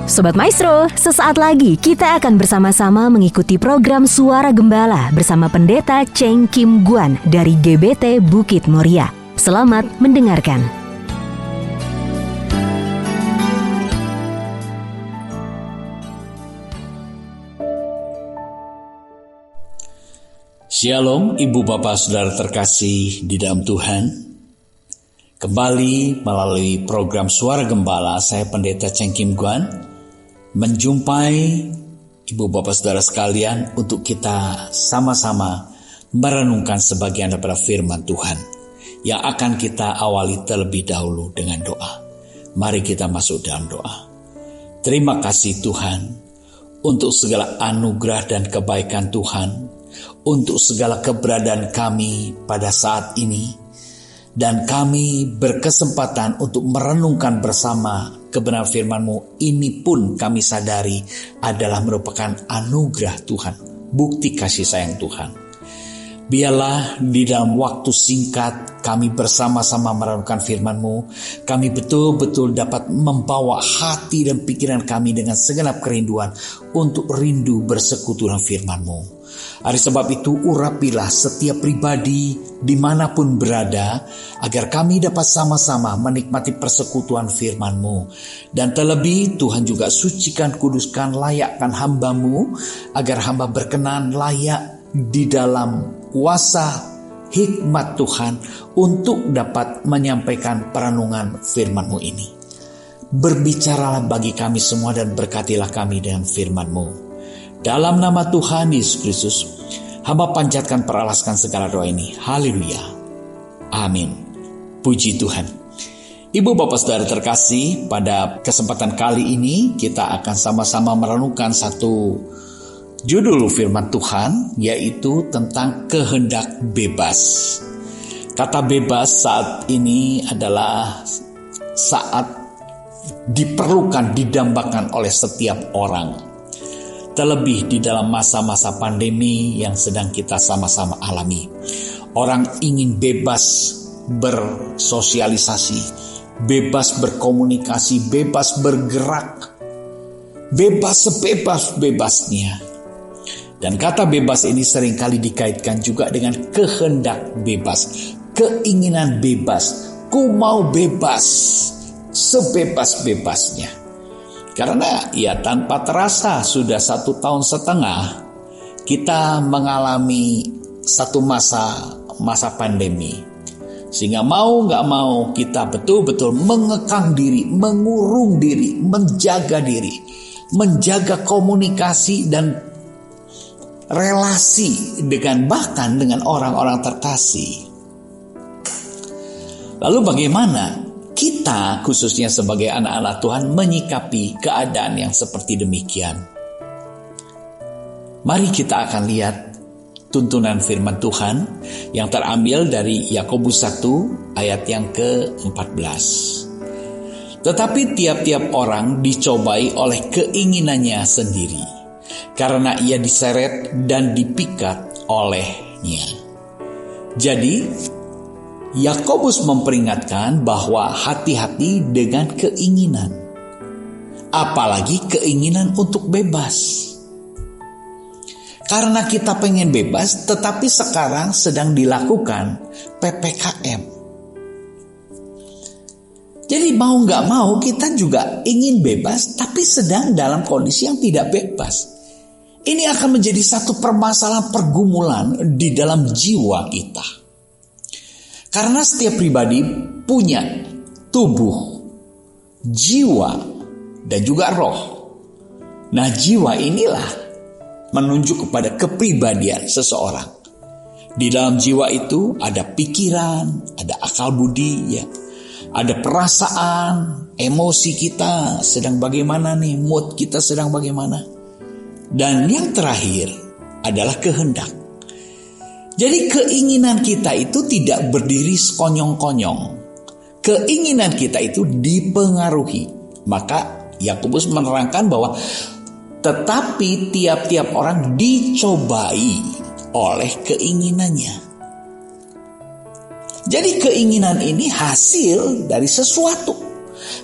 Sobat Maestro, sesaat lagi kita akan bersama-sama mengikuti program Suara Gembala bersama Pendeta Cheng Kim Guan dari GBT Bukit Moria. Selamat mendengarkan. Shalom Ibu Bapak Saudara terkasih di dalam Tuhan. Kembali melalui program Suara Gembala, saya Pendeta Cheng Kim Guan menjumpai Ibu Bapak Saudara sekalian untuk kita sama-sama merenungkan sebagian daripada firman Tuhan yang akan kita awali terlebih dahulu dengan doa. Mari kita masuk dalam doa. Terima kasih Tuhan untuk segala anugerah dan kebaikan Tuhan, untuk segala keberadaan kami pada saat ini. Dan kami berkesempatan untuk merenungkan bersama kebenaran firman-Mu. Ini pun kami sadari adalah merupakan anugerah Tuhan, bukti kasih sayang Tuhan. Biarlah di dalam waktu singkat kami bersama-sama merenungkan firman-Mu, kami betul-betul dapat membawa hati dan pikiran kami dengan segenap kerinduan untuk rindu bersekutu dengan firman-Mu. Oleh sebab itu urapilah setiap pribadi dimanapun berada, agar kami dapat sama-sama menikmati persekutuan firman-Mu. Dan terlebih Tuhan juga sucikan, kuduskan, layakkan hamba-Mu, agar hamba berkenan layak di dalam kuasa hikmat Tuhan untuk dapat menyampaikan perenungan firman-Mu ini. Berbicaralah bagi kami semua dan berkatilah kami dengan firman-Mu. Dalam nama Tuhan Yesus Kristus, hamba panjatkan peralaskan segala doa ini. Haleluya. Amin. Puji Tuhan. Ibu Bapak Saudara terkasih, pada kesempatan kali ini kita akan sama-sama merenungkan satu judul firman Tuhan, yaitu tentang kehendak bebas. Kata bebas saat ini adalah saat diperlukan, didambakan oleh setiap orang. Terlebih di dalam masa-masa pandemi yang sedang kita sama-sama alami. Orang ingin bebas bersosialisasi, bebas berkomunikasi, bebas bergerak, bebas sebebas-bebasnya. Dan kata bebas ini seringkali dikaitkan juga dengan kehendak bebas, keinginan bebas, ku mau bebas, sebebas-bebasnya. Karena ya tanpa terasa sudah 1,5 tahun kita mengalami satu masa pandemi. Sehingga mau gak mau kita betul-betul mengekang diri, mengurung diri, menjaga komunikasi dan relasi bahkan dengan orang-orang terkasih. Lalu bagaimana kita khususnya sebagai anak-anak Tuhan menyikapi keadaan yang seperti demikian? Mari kita akan lihat tuntunan firman Tuhan yang terambil dari Yakobus 1 ayat yang ke-14. Tetapi tiap-tiap orang dicobai oleh keinginannya sendiri, karena ia diseret dan dipikat olehnya. Jadi Yakobus memperingatkan bahwa hati-hati dengan keinginan, apalagi keinginan untuk bebas. Karena kita pengen bebas, tetapi sekarang sedang dilakukan PPKM. Jadi mau gak mau kita juga ingin bebas, tapi sedang dalam kondisi yang tidak bebas. Ini akan menjadi satu permasalahan pergumulan di dalam jiwa kita. Karena setiap pribadi punya tubuh, jiwa, dan juga roh. Nah, jiwa inilah menunjuk kepada kepribadian seseorang. Di dalam jiwa itu ada pikiran, ada akal budi, ya, ada perasaan, emosi kita sedang bagaimana nih, mood kita sedang bagaimana. Dan yang terakhir adalah kehendak. Jadi keinginan kita itu tidak berdiri sekonyong-konyong. Keinginan kita itu dipengaruhi. Maka Yakobus menerangkan bahwa tetapi tiap-tiap orang dicobai oleh keinginannya. Jadi keinginan ini hasil dari sesuatu.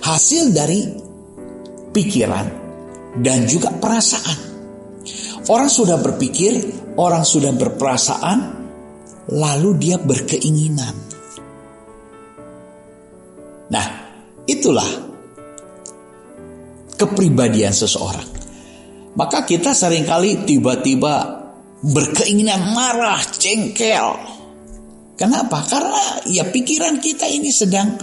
Hasil dari pikiran, dan juga perasaan. Orang sudah berpikir, orang sudah berperasaan, lalu dia berkeinginan. Nah, itulah kepribadian seseorang. Maka kita seringkali tiba-tiba berkeinginan marah, jengkel. Kenapa? Karena ya pikiran kita ini sedang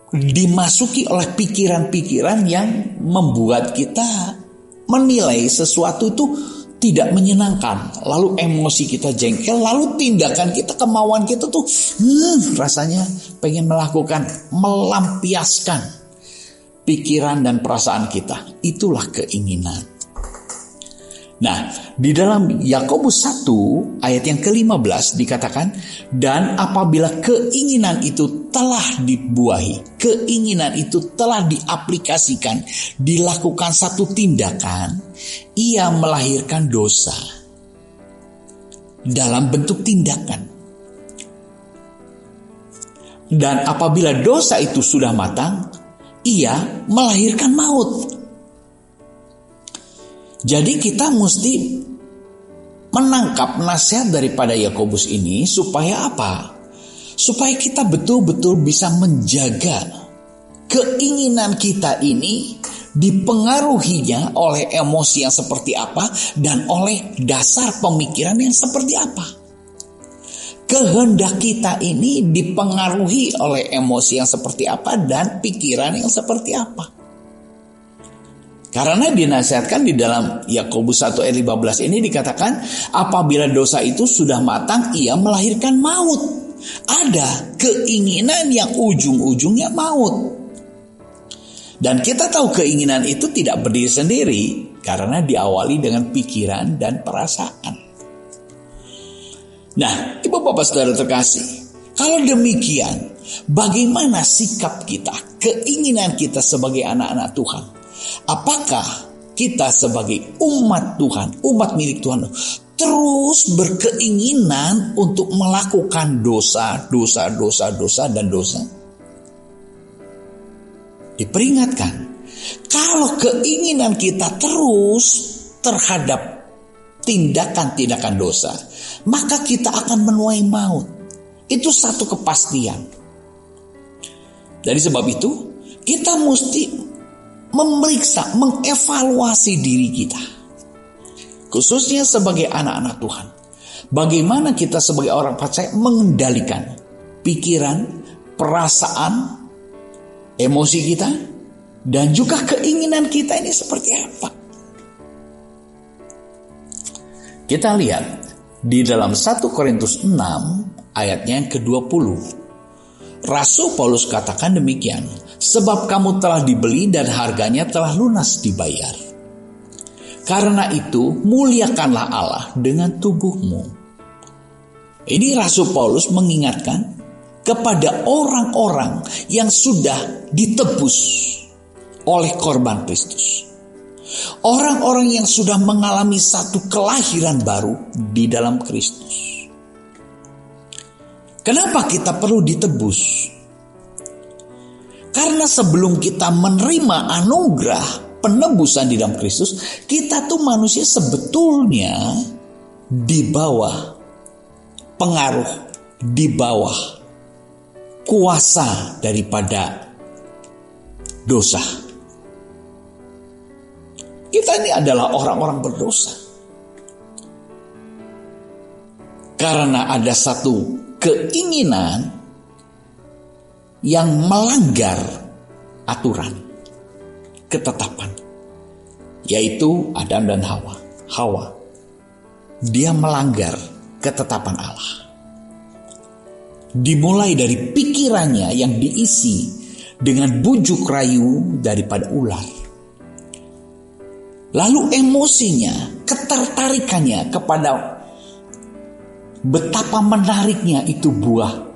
dimasuki oleh pikiran-pikiran yang membuat kita menilai sesuatu itu tidak menyenangkan. Lalu emosi kita jengkel, lalu tindakan kita, kemauan kita tuh rasanya pengen melakukan, melampiaskan pikiran dan perasaan kita. Itulah keinginan. Nah, di dalam Yakobus 1 ayat yang ke-15 dikatakan, dan apabila keinginan itu telah dibuahi, keinginan itu telah diaplikasikan, dilakukan satu tindakan, ia melahirkan dosa dalam bentuk tindakan. Dan apabila dosa itu sudah matang, ia melahirkan maut. Jadi kita mesti menangkap nasihat daripada Yakobus ini supaya apa? Supaya kita betul-betul bisa menjaga keinginan kita ini dipengaruhinya oleh emosi yang seperti apa dan oleh dasar pemikiran yang seperti apa. Kehendak kita ini dipengaruhi oleh emosi yang seperti apa dan pikiran yang seperti apa. Karena dinasihatkan di dalam Yakobus 1 ayat 15 ini dikatakan, apabila dosa itu sudah matang, ia melahirkan maut. Ada keinginan yang ujung-ujungnya maut. Dan kita tahu keinginan itu tidak berdiri sendiri, karena diawali dengan pikiran dan perasaan. Nah, Ibu Bapak Saudara terkasih, kalau demikian, bagaimana sikap kita, keinginan kita sebagai anak-anak Tuhan? Apakah kita sebagai umat Tuhan, umat milik Tuhan, terus berkeinginan untuk melakukan dosa dan dosa? Diperingatkan, kalau keinginan kita terus terhadap tindakan-tindakan dosa, maka kita akan menuai maut. Itu satu kepastian. Dari sebab itu, kita mesti memeriksa, mengevaluasi diri kita. Khususnya sebagai anak-anak Tuhan. Bagaimana kita sebagai orang percaya mengendalikan pikiran, perasaan, emosi kita, dan juga keinginan kita ini seperti apa. Kita lihat di dalam 1 Korintus 6 ayatnya yang ke-20. Rasul Paulus katakan demikian, sebab kamu telah dibeli dan harganya telah lunas dibayar. Karena itu muliakanlah Allah dengan tubuhmu. Ini Rasul Paulus mengingatkan kepada orang-orang yang sudah ditebus oleh korban Kristus. Orang-orang yang sudah mengalami satu kelahiran baru di dalam Kristus. Kenapa kita perlu ditebus? Karena sebelum kita menerima anugerah penebusan di dalam Kristus, kita tuh manusia sebetulnya di bawah pengaruh, di bawah kuasa daripada dosa. Kita ini adalah orang-orang berdosa. Karena ada satu keinginan yang melanggar aturan, ketetapan, yaitu Adam dan Hawa. Hawa, dia melanggar ketetapan Allah. Dimulai dari pikirannya yang diisi dengan bujuk rayu daripada ular. Lalu emosinya, ketertarikannya kepada betapa menariknya itu buah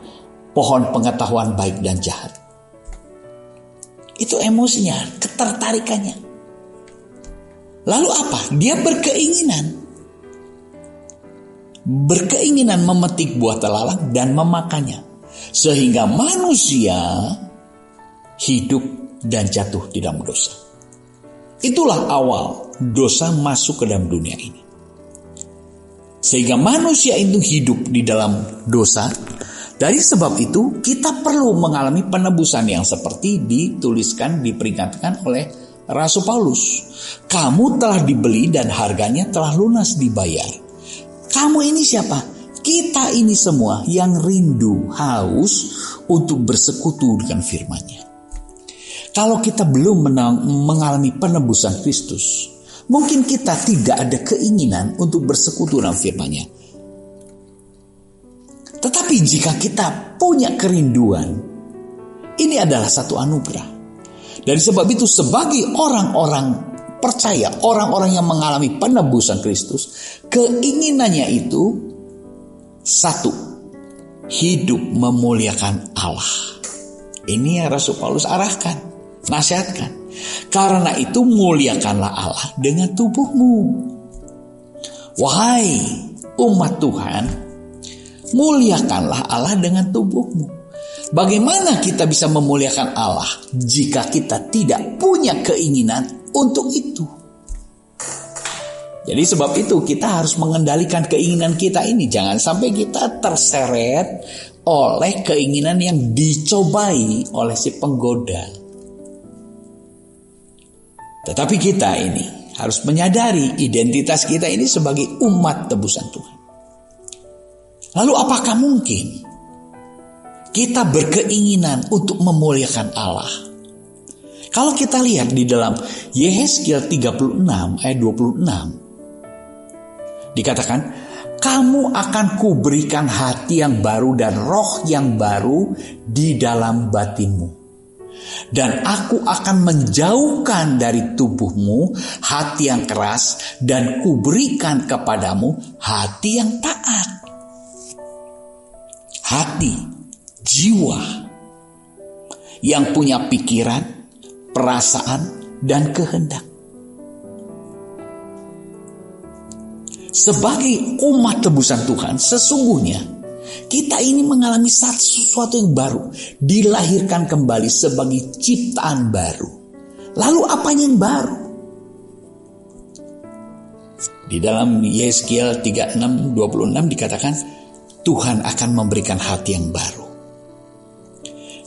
pohon pengetahuan baik dan jahat. Itu emosinya, ketertarikannya. Lalu apa? Dia berkeinginan memetik buah terlarang dan memakannya, sehingga manusia hidup dan jatuh di dalam dosa. Itulah awal dosa masuk ke dalam dunia ini. Sehingga manusia itu hidup di dalam dosa. Dari sebab itu kita perlu mengalami penebusan yang seperti dituliskan, diperingatkan oleh Rasul Paulus. Kamu telah dibeli dan harganya telah lunas dibayar. Kamu ini siapa? Kita ini semua yang rindu, haus untuk bersekutu dengan firman-Nya. Kalau kita belum mengalami penebusan Kristus, mungkin kita tidak ada keinginan untuk bersekutu dengan firman-Nya. Tetapi jika kita punya kerinduan, ini adalah satu anugerah. Dari sebab itu sebagai orang-orang percaya, orang-orang yang mengalami penebusan Kristus, keinginannya itu satu, hidup memuliakan Allah. Ini yang Rasul Paulus arahkan, nasihatkan. Karena itu muliakanlah Allah dengan tubuhmu. Wahai umat Tuhan, muliakanlah Allah dengan tubuhmu. Bagaimana kita bisa memuliakan Allah jika kita tidak punya keinginan untuk itu? Jadi sebab itu kita harus mengendalikan keinginan kita ini. Jangan sampai kita terseret oleh keinginan yang dicobai oleh si penggoda. Tetapi kita ini harus menyadari identitas kita ini sebagai umat tebusan Tuhan. Lalu apakah mungkin kita berkeinginan untuk memuliakan Allah? Kalau kita lihat di dalam Yehezkiel 36 ayat 26, dikatakan, kamu akan kuberikan hati yang baru dan roh yang baru di dalam batinmu. Dan aku akan menjauhkan dari tubuhmu hati yang keras dan kuberikan kepadamu hati yang taat. Hati, jiwa yang punya pikiran, perasaan, dan kehendak. Sebagai umat tebusan Tuhan, sesungguhnya kita ini mengalami sesuatu yang baru, dilahirkan kembali sebagai ciptaan baru. Lalu apanya yang baru? Di dalam Yehezkiel 36:26 dikatakan, Tuhan akan memberikan hati yang baru.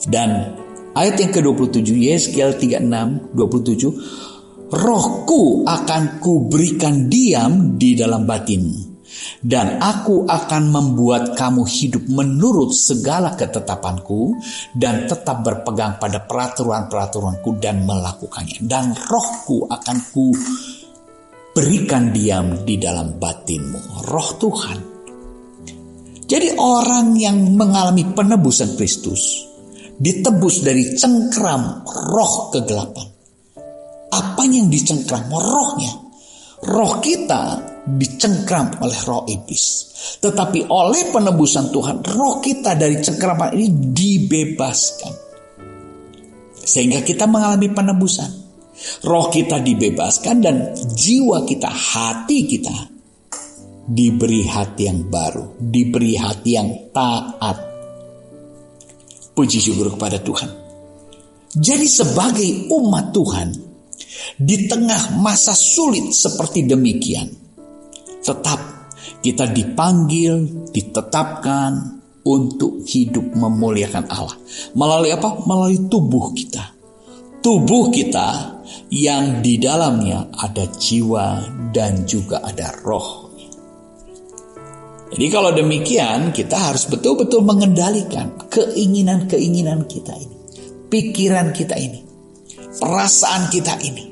Dan ayat yang ke-27, Yehezkiel 36:27, rohku akan kuberikan diam di dalam batinmu, dan aku akan membuat kamu hidup menurut segala ketetapanku, dan tetap berpegang pada peraturan-peraturanku dan melakukannya. Dan rohku akan kuberikan diam di dalam batinmu. Roh Tuhan. Jadi orang yang mengalami penebusan Kristus ditebus dari cengkram roh kegelapan. Apa yang dicengkram? Rohnya. Roh kita dicengkram oleh roh iblis. Tetapi oleh penebusan Tuhan, roh kita dari cengkraman ini dibebaskan. Sehingga kita mengalami penebusan. Roh kita dibebaskan dan jiwa kita, hati kita diberi hati yang baru, diberi hati yang taat. Puji syukur kepada Tuhan. Jadi sebagai umat Tuhan, di tengah masa sulit seperti demikian, tetap kita dipanggil, ditetapkan untuk hidup memuliakan Allah. Melalui apa? Melalui tubuh kita. Tubuh kita yang di dalamnya ada jiwa dan juga ada roh. Jadi kalau demikian, kita harus betul-betul mengendalikan keinginan-keinginan kita ini, pikiran kita ini, perasaan kita ini.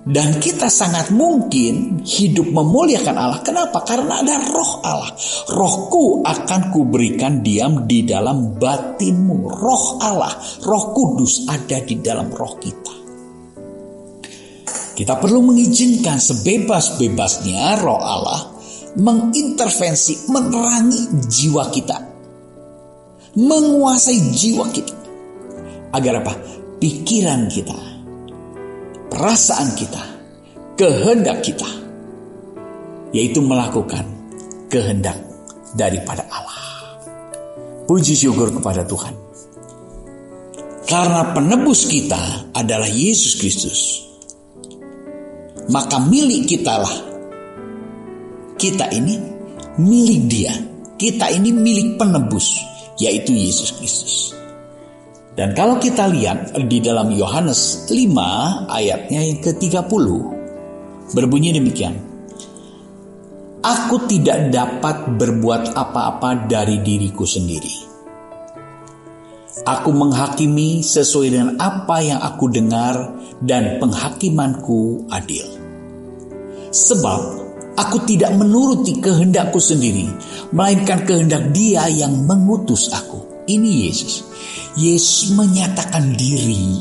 Dan kita sangat mungkin hidup memuliakan Allah. Kenapa? Karena ada roh Allah. Rohku akan kuberikan diam di dalam batinmu. Roh Allah, Roh Kudus ada di dalam roh kita. Kita perlu mengizinkan sebebas-bebasnya roh Allah mengintervensi, menerangi jiwa kita, menguasai jiwa kita. Agar apa? Pikiran kita, perasaan kita, kehendak kita, yaitu melakukan kehendak daripada Allah. Puji syukur kepada Tuhan. Karena penebus kita adalah Yesus Kristus, maka milik kitalah. Kita ini milik Dia. Kita ini milik penebus, yaitu Yesus Kristus. Dan kalau kita lihat di dalam Yohanes 5 ayatnya yang ke-30, berbunyi demikian. Aku tidak dapat berbuat apa-apa dari diriku sendiri. Aku menghakimi sesuai dengan apa yang aku dengar, dan penghakimanku adil. Sebab aku tidak menuruti kehendakku sendiri, melainkan kehendak Dia yang mengutus aku. Ini Yesus. Yesus menyatakan diri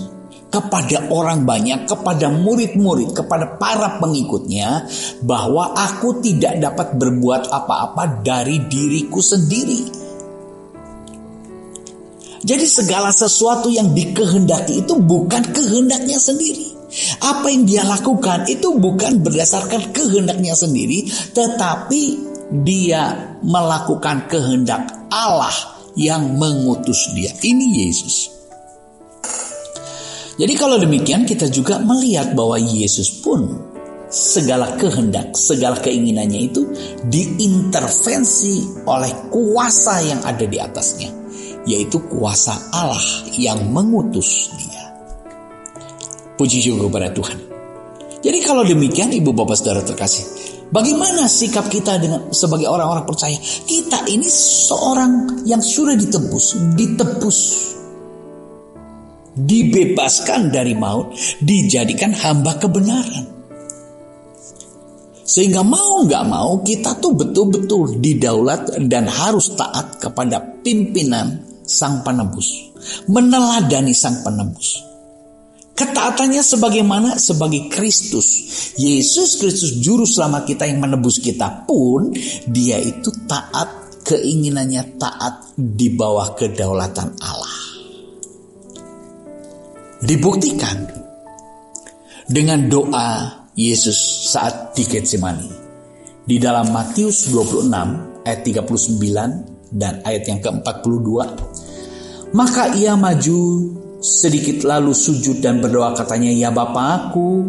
kepada orang banyak, kepada murid-murid, kepada para pengikutnya, bahwa aku tidak dapat berbuat apa-apa dari diriku sendiri. Jadi segala sesuatu yang dikehendaki itu bukan kehendaknya sendiri. Apa yang Dia lakukan itu bukan berdasarkan kehendaknya sendiri, tetapi Dia melakukan kehendak Allah yang mengutus Dia. Ini Yesus. Jadi kalau demikian kita juga melihat bahwa Yesus pun segala kehendak, segala keinginannya itu diintervensi oleh kuasa yang ada di atasnya, yaitu kuasa Allah yang mengutus Dia. Puji syukur kepada Tuhan. Jadi kalau demikian Ibu Bapak Saudara terkasih, bagaimana sikap kita dengan sebagai orang-orang percaya? Kita ini seorang yang sudah ditebus, dibebaskan dari maut, dijadikan hamba kebenaran. Sehingga mau gak mau kita tuh betul-betul didaulat dan harus taat kepada pimpinan Sang Penebus, meneladani Sang Penebus. Ketaatannya sebagaimana? Sebagai Kristus. Yesus Kristus juru selamat kita yang menebus kita pun, Dia itu taat, keinginannya taat di bawah kedaulatan Allah. Dibuktikan dengan doa Yesus saat di Getsemani. Di dalam Matius 26 ayat 39 dan ayat yang ke-42. Maka Ia maju sedikit lalu sujud dan berdoa, katanya, ya Bapa-Ku,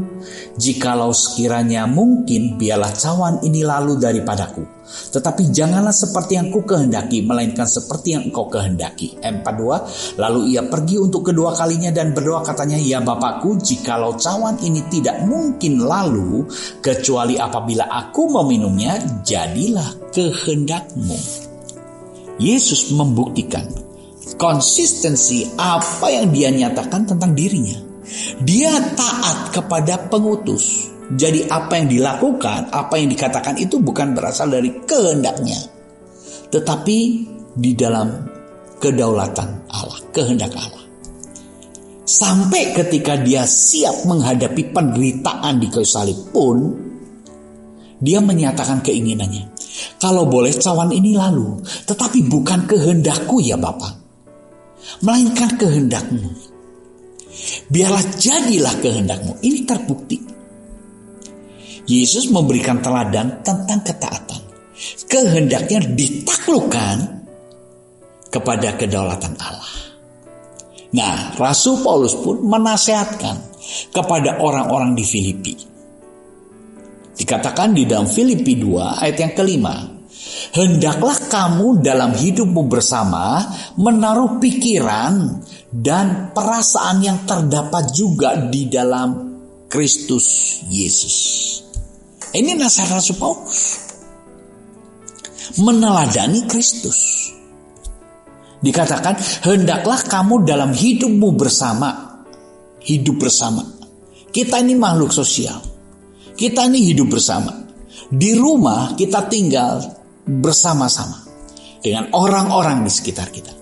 jikalau sekiranya mungkin biarlah cawan ini lalu daripadaku. Tetapi janganlah seperti yang ku kehendaki, melainkan seperti yang Engkau kehendaki. 42. Lalu Ia pergi untuk kedua kalinya dan berdoa, katanya, ya Bapa-Ku, jikalau cawan ini tidak mungkin lalu, kecuali apabila aku meminumnya, jadilah kehendak-Mu. Yesus membuktikan konsistensi apa yang Dia nyatakan tentang dirinya. Dia taat kepada pengutus. Jadi apa yang dilakukan, apa yang dikatakan itu bukan berasal dari kehendaknya, tetapi di dalam kedaulatan Allah, kehendak Allah. Sampai ketika Dia siap menghadapi penderitaan di kayu salib pun, Dia menyatakan keinginannya. Kalau boleh cawan ini lalu, tetapi bukan kehendakku ya Bapa, melainkan kehendak-Mu. Biarlah jadilah kehendak-Mu. Ini terbukti. Yesus memberikan teladan tentang ketaatan. Kehendaknya ditaklukkan kepada kedaulatan Allah. Nah, Rasul Paulus pun menasihatkan kepada orang-orang di Filipi. Dikatakan di dalam Filipi 2 ayat yang ke-5. Hendaklah kamu dalam hidupmu bersama menaruh pikiran dan perasaan yang terdapat juga di dalam Kristus Yesus. Ini nasihat Rasul Paulus. Meneladani Kristus. Dikatakan, hendaklah kamu dalam hidupmu bersama. Hidup bersama. Kita ini makhluk sosial. Kita ini hidup bersama. Di rumah kita tinggal bersama-sama dengan orang-orang di sekitar kita.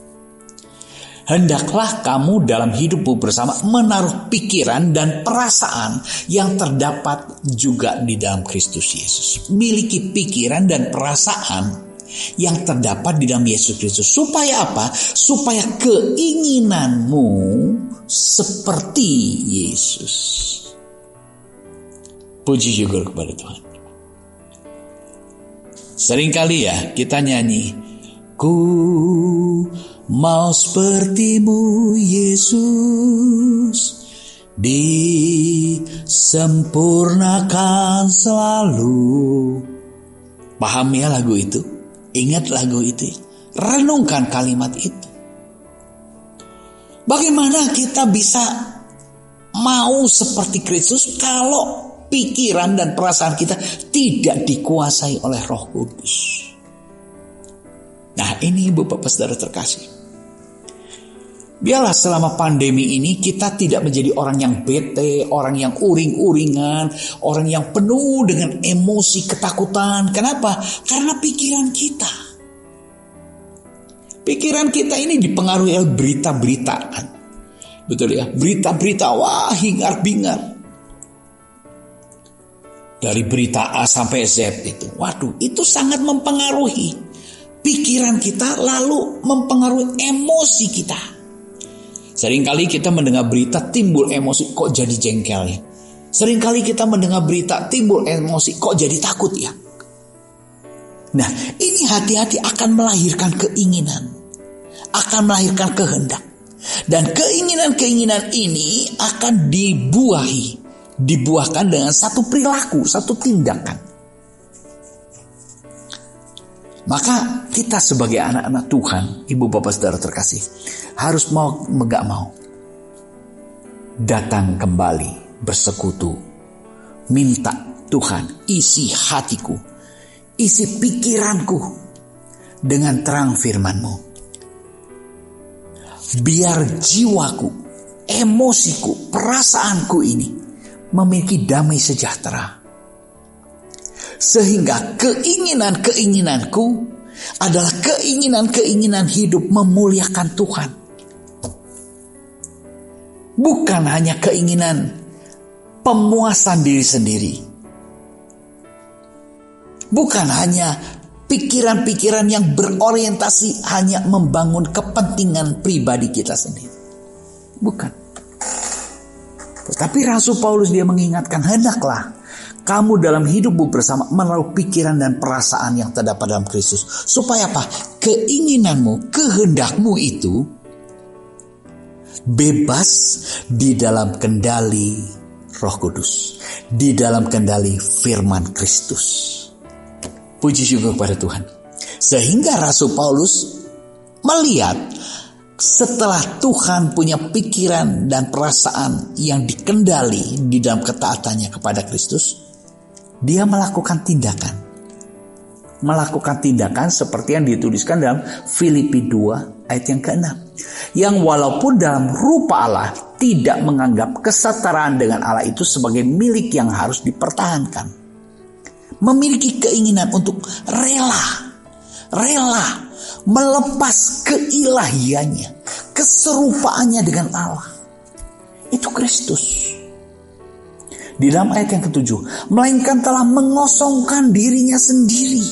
Hendaklah kamu dalam hidupmu bersama menaruh pikiran dan perasaan yang terdapat juga di dalam Kristus Yesus. Miliki pikiran dan perasaan yang terdapat di dalam Yesus Kristus. Supaya apa? Supaya keinginanmu seperti Yesus. Puji syukur kepada Tuhan. Seringkali ya kita nyanyi, Ku mau seperti-Mu Yesus, disempurnakan selalu. Paham ya lagu itu? Ingat lagu itu? Renungkan kalimat itu. Bagaimana kita bisa mau seperti Kristus kalau pikiran dan perasaan kita tidak dikuasai oleh Roh Kudus? Nah, ini Ibu Bapak Saudara terkasih. Biarlah selama pandemi ini kita tidak menjadi orang yang bete, orang yang uring-uringan, orang yang penuh dengan emosi ketakutan. Kenapa? Karena pikiran kita ini dipengaruhi oleh berita-beritaan. Betul ya? Berita-berita, wah, hingar-bingar. Dari berita A sampai Z itu. Waduh, itu sangat mempengaruhi pikiran kita, lalu mempengaruhi emosi kita. Seringkali kita mendengar berita timbul emosi, kok jadi jengkel ya. Seringkali kita mendengar berita timbul emosi, kok jadi takut ya. Nah, ini hati-hati akan melahirkan keinginan, akan melahirkan kehendak. Dan keinginan-keinginan ini akan dibuahkan dengan satu perilaku, satu tindakan. Maka kita sebagai anak-anak Tuhan, Ibu Bapak Saudara terkasih, harus mau enggak mau datang kembali bersekutu, minta Tuhan isi hatiku, isi pikiranku dengan terang firman-Mu. Biar jiwaku, emosiku, perasaanku ini memiliki damai sejahtera. Sehingga keinginan-keinginanku adalah keinginan-keinginan hidup memuliakan Tuhan. Bukan hanya keinginan pemuasan diri sendiri. Bukan hanya pikiran-pikiran yang berorientasi hanya membangun kepentingan pribadi kita sendiri. Bukan. Tetapi Rasul Paulus dia mengingatkan, hendaklah kamu dalam hidupmu bersama menaruh pikiran dan perasaan yang terdapat dalam Kristus. Supaya apa? Keinginanmu, kehendakmu itu bebas di dalam kendali Roh Kudus, di dalam kendali firman Kristus. Puji syukur kepada Tuhan. Sehingga Rasul Paulus melihat setelah Tuhan punya pikiran dan perasaan yang dikendali di dalam ketaatannya kepada Kristus, dia melakukan tindakan seperti yang dituliskan dalam Filipi 2 ayat yang ke-6. Yang walaupun dalam rupa Allah tidak menganggap kesetaraan dengan Allah itu sebagai milik yang harus dipertahankan. Memiliki keinginan untuk rela melepas keilahiannya, keserupaannya dengan Allah. Itu Kristus. Di dalam ayat yang ke-7, melainkan telah mengosongkan dirinya sendiri.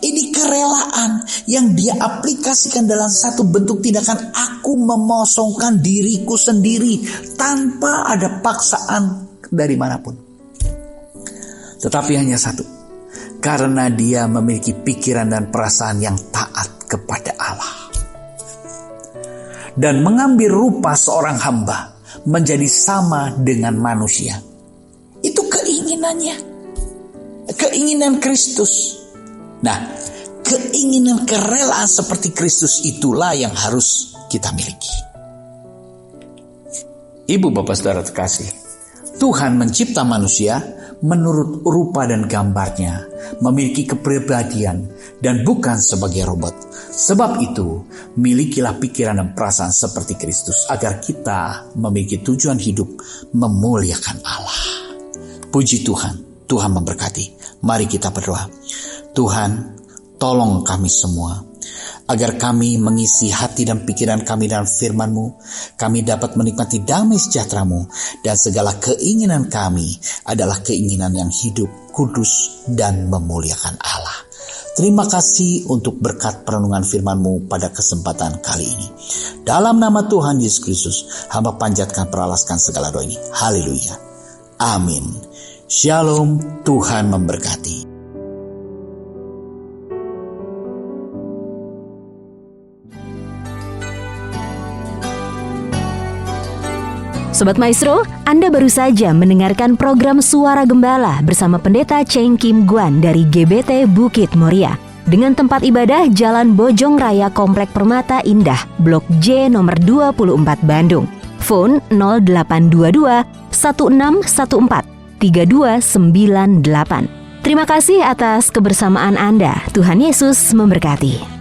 Ini kerelaan yang dia aplikasikan dalam satu bentuk tindakan. Aku memosongkan diriku sendiri tanpa ada paksaan dari manapun. Tetapi hanya satu, karena dia memiliki pikiran dan perasaan yang taat kepada Allah. Dan mengambil rupa seorang hamba, menjadi sama dengan manusia. Itu keinginannya. Keinginan Kristus. Nah, keinginan kerelaan seperti Kristus itulah yang harus kita miliki. Ibu Bapak Saudara terkasih, Tuhan mencipta manusia menurut rupa dan gambarnya, memiliki kepribadian dan bukan sebagai robot. Sebab itu, milikilah pikiran dan perasaan seperti Kristus agar kita memiliki tujuan hidup memuliakan Allah. Puji Tuhan, Tuhan memberkati. Mari kita berdoa. Tuhan, tolong kami semua agar kami mengisi hati dan pikiran kami dalam firman-Mu. Kami dapat menikmati damai sejahtera-Mu, dan segala keinginan kami adalah keinginan yang hidup, kudus, dan memuliakan Allah. Terima kasih untuk berkat perenungan firman-Mu pada kesempatan kali ini. Dalam nama Tuhan Yesus Kristus, hamba panjatkan peralaskan segala doa ini. Haleluya. Amin. Shalom, Tuhan memberkati. Sobat Maestro, Anda baru saja mendengarkan program Suara Gembala bersama Pendeta Cheng Kim Guan dari GBT Bukit Moria. Dengan tempat ibadah Jalan Bojong Raya Komplek Permata Indah, Blok J nomor 24 Bandung. Phone 0822 1614 3298. Terima kasih atas kebersamaan Anda. Tuhan Yesus memberkati.